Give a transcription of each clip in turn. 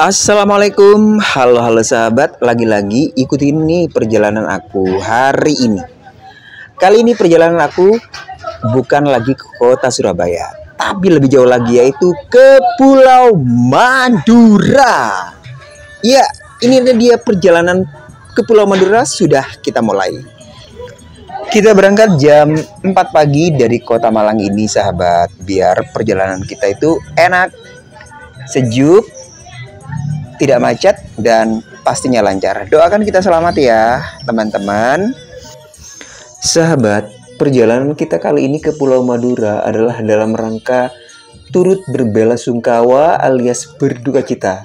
Assalamualaikum, halo sahabat. Lagi-lagi ikutin nih perjalanan aku hari ini. Kali ini perjalanan aku bukan lagi ke kota Surabaya, tapi lebih jauh lagi, yaitu ke Pulau Madura. Ya, ini dia perjalanan ke Pulau Madura. Sudah kita mulai. Kita berangkat jam 4 pagi dari kota Malang ini, sahabat. Biar perjalanan kita itu enak, sejuk, tidak macet, dan pastinya lancar. Doakan kita selamat ya, teman-teman. Sahabat, perjalanan kita kali ini ke Pulau Madura adalah dalam rangka turut berbelasungkawa alias berduka cita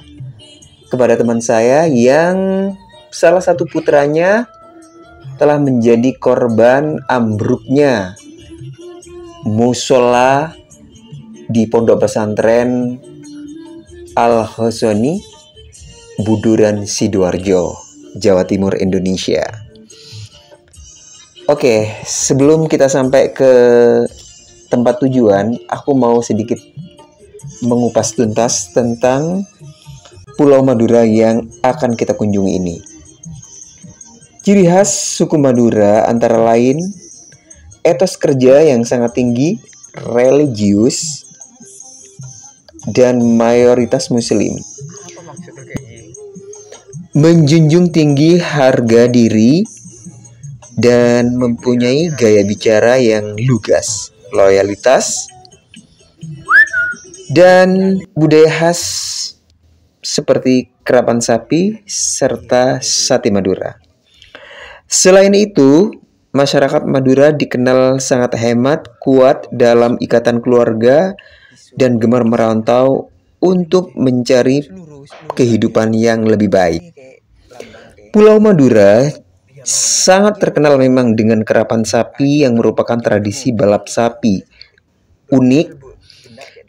kepada teman saya yang salah satu putranya telah menjadi korban ambruknya musola di Pondok Pesantren Al-Hosoni, Buduran, Sidoarjo, Jawa Timur, Indonesia. Oke, sebelum kita sampai ke tempat tujuan, aku mau sedikit mengupas tuntas tentang Pulau Madura yang akan kita kunjungi ini. Ciri khas suku Madura antara lain etos kerja yang sangat tinggi, religius, dan mayoritas muslim. Menjunjung tinggi harga diri dan mempunyai gaya bicara yang lugas, loyalitas, dan budaya khas seperti kerapan sapi serta sate Madura. Selain itu, masyarakat Madura dikenal sangat hemat, kuat dalam ikatan keluarga, dan gemar merantau untuk mencari kehidupan yang lebih baik. Pulau Madura sangat terkenal memang dengan kerapan sapi yang merupakan tradisi balap sapi unik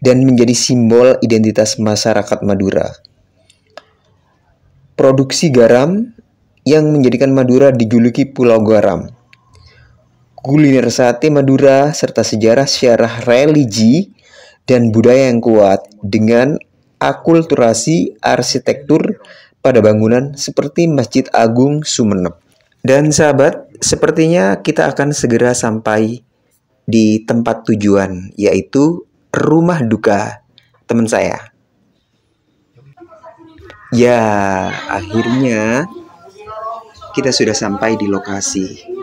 dan menjadi simbol identitas masyarakat Madura. Produksi garam yang menjadikan Madura dijuluki Pulau Garam. Kuliner sate Madura serta sejarah religi dan budaya yang kuat dengan akulturasi arsitektur pada bangunan seperti Masjid Agung Sumeneb. Dan sahabat, sepertinya kita akan segera sampai di tempat tujuan, yaitu rumah duka teman saya. Ya, akhirnya kita sudah sampai di lokasi.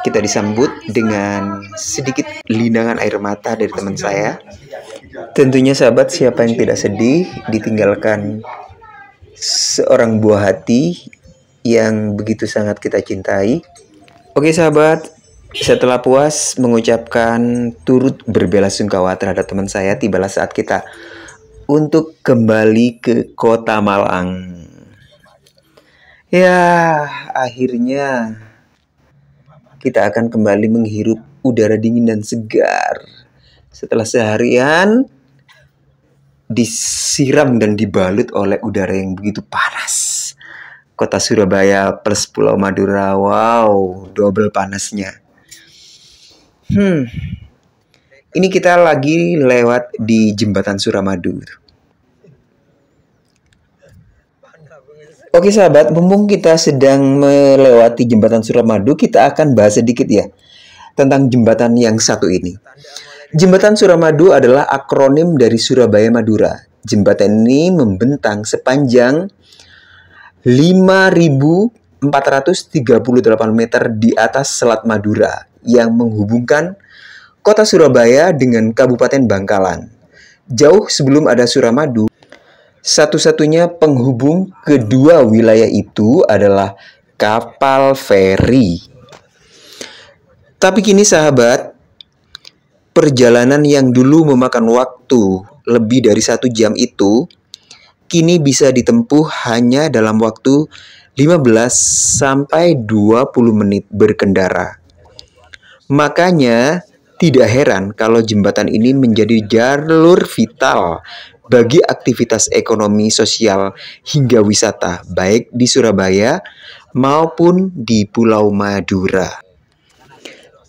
Kita disambut dengan sedikit linangan air mata dari teman saya. Tentunya sahabat, siapa yang tidak sedih ditinggalkan seorang buah hati yang begitu sangat kita cintai. Oke sahabat, setelah puas mengucapkan turut berbelasungkawa terhadap teman saya, tibalah saat kita untuk kembali ke kota Malang. Ya, akhirnya kita akan kembali menghirup udara dingin dan segar setelah seharian disiram dan dibalut oleh udara yang begitu panas. Kota Surabaya plus Pulau Madura, wow, double panasnya. Ini kita lagi lewat di jembatan Suramadu. Oke sahabat, mumpung kita sedang melewati jembatan Suramadu, kita akan bahas sedikit ya tentang jembatan yang satu ini. Jembatan Suramadu adalah akronim dari Surabaya Madura. Jembatan ini membentang sepanjang 5.438 meter di atas Selat Madura yang menghubungkan kota Surabaya dengan Kabupaten Bangkalan. Jauh sebelum ada Suramadu, satu-satunya penghubung kedua wilayah itu adalah kapal feri. Tapi kini sahabat, perjalanan yang dulu memakan waktu lebih dari 1 jam itu kini bisa ditempuh hanya dalam waktu 15-20 menit berkendara. Makanya tidak heran kalau jembatan ini menjadi jalur vital bagi aktivitas ekonomi sosial hingga wisata baik di Surabaya maupun di Pulau Madura.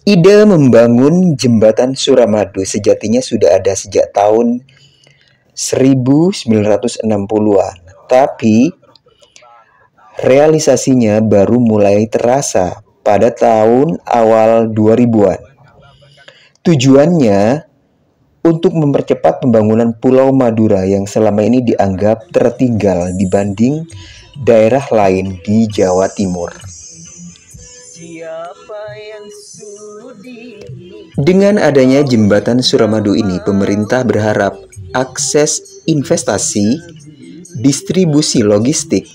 Ide membangun jembatan Suramadu sejatinya sudah ada sejak tahun 1960-an, tapi realisasinya baru mulai terasa pada tahun awal 2000-an. Tujuannya untuk mempercepat pembangunan Pulau Madura yang selama ini dianggap tertinggal dibanding daerah lain di Jawa Timur. Dengan adanya jembatan Suramadu ini, pemerintah berharap akses investasi, distribusi logistik,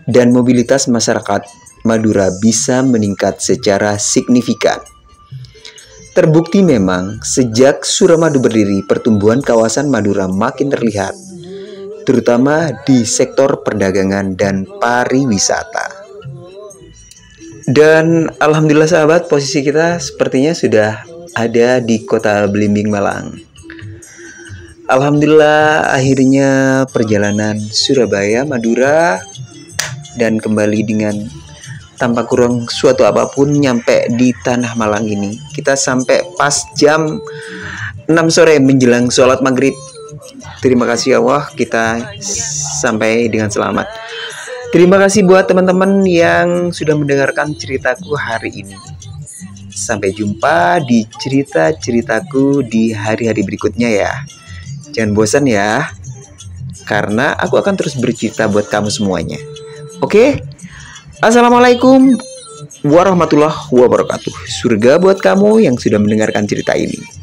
dan mobilitas masyarakat Madura bisa meningkat secara signifikan. Terbukti memang, sejak Suramadu berdiri, pertumbuhan kawasan Madura makin terlihat, terutama di sektor perdagangan dan pariwisata. Dan alhamdulillah sahabat, posisi kita sepertinya sudah ada di kota Belimbing, Malang. Alhamdulillah akhirnya perjalanan Surabaya, Madura, dan kembali dengan tanpa kurang suatu apapun nyampe di tanah Malang ini. Kita sampai pas jam 6 sore menjelang sholat maghrib. Terima kasih Allah, kita sampai dengan selamat. Terima kasih buat teman-teman yang sudah mendengarkan ceritaku hari ini. Sampai jumpa di cerita-ceritaku di hari-hari berikutnya ya. Jangan bosan ya, karena aku akan terus bercerita buat kamu semuanya. Oke? Assalamualaikum warahmatullahi wabarakatuh. Surga buat kamu yang sudah mendengarkan cerita ini.